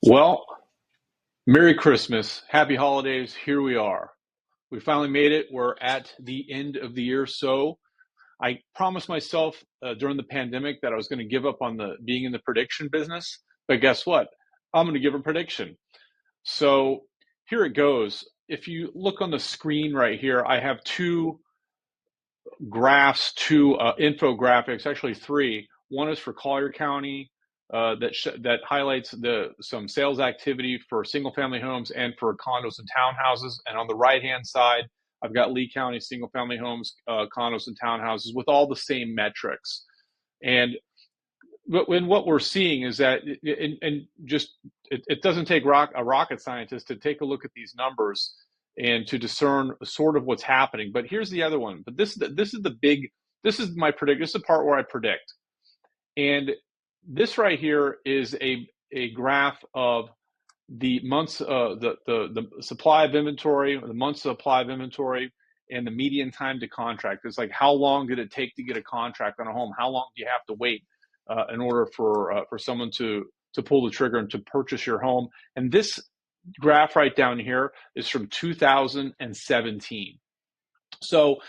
Well, Merry Christmas, Happy Holidays. Here we are. We finally made it. We're at the end of the year. So I promised myself during the pandemic that I was going to give up on the being in the prediction business. But guess what? I'm going to give a prediction. So here it goes. If you look on the screen right here, I have two graphs, two infographics, actually three. One is for Collier County that highlights some sales activity for single family homes and for condos and townhouses. And on the right hand side, I've got Lee County single family homes, condos and townhouses with all the same metrics. And what we're seeing is that, it doesn't take a rocket scientist to take a look at these numbers and to discern sort of what's happening. But here's the other one. But this is the big. This is my predict. This is the part where I predict. And this right here is a graph of the months, the supply of inventory, the months of supply of inventory, and the median time to contract. It's like, how long did it take to get a contract on a home? How long do you have to wait in order for someone to pull the trigger and to purchase your home? And this graph right down here is from 2017. So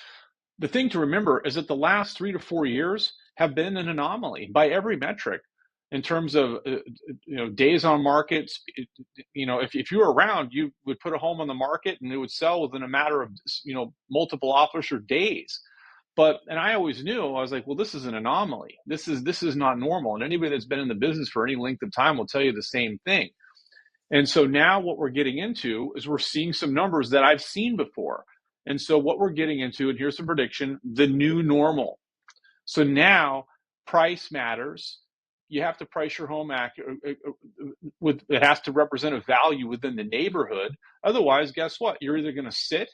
the thing to remember is that the last 3 to 4 years have been an anomaly by every metric in terms of days on markets. If you were around, you would put a home on the market and it would sell within a matter of multiple offers or days. And I always knew, I was like, well, this is an anomaly. This is not normal. And anybody that's been in the business for any length of time will tell you the same thing. And so now what we're getting into is we're seeing some numbers that I've seen before. And so what we're getting into, and here's some prediction, the new normal. So now price matters. You have to price your home it has to represent a value within the neighborhood. Otherwise, guess what? You're either going to sit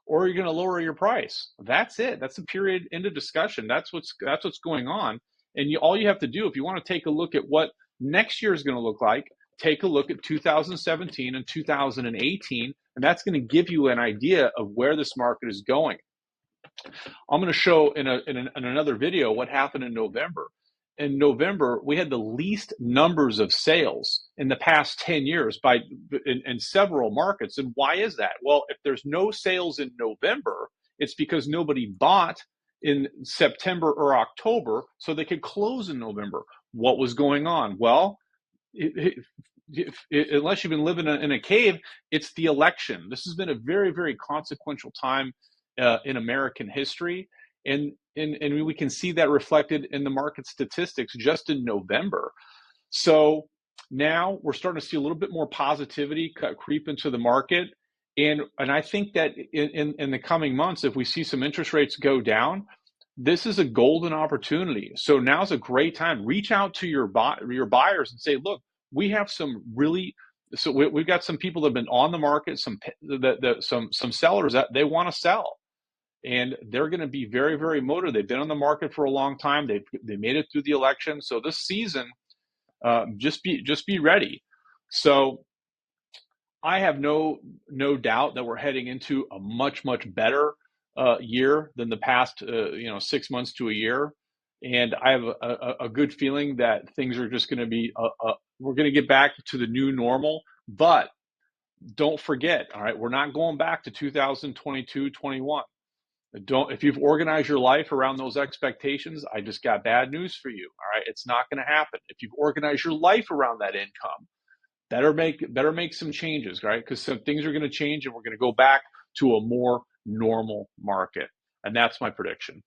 or you're going to lower your price. That's it. That's the period, end of discussion. That's what's going on. And all you have to do, if you want to take a look at what next year is going to look like, take a look at 2017 and 2018, and that's going to give you an idea of where this market is going. I'm going to show in another video what happened in November. In November, we had the least numbers of sales in the past 10 years in several markets. And why is that? Well, if there's no sales in November, it's because nobody bought in September or October so they could close in November. What was going on? Well, unless you've been living in a cave, it's the election. This has been a very, very consequential time in American history. And we can see that reflected in the market statistics just in November. So now we're starting to see a little bit more positivity creep into the market. And I think that in the coming months, if we see some interest rates go down, this is a golden opportunity. So now's a great time. Reach out to your buyers and say, look, we have we've got some people that have been on the market, some sellers that they want to sell. And they're going to be very, very motivated. They've been on the market for a long time. They made it through the election. So this season, just be ready. So I have no doubt that we're heading into a much, much better year than the past 6 months to a year. And I have a good feeling that things are just going to be we're going to get back to the new normal. But don't forget, all right, we're not going back to 2022, 21. If you've organized your life around those expectations, I just got bad news for you. All right, it's not going to happen. If you've organized your life around that income, better make some changes, right? Because some things are going to change, and we're going to go back to a more normal market. And that's my prediction.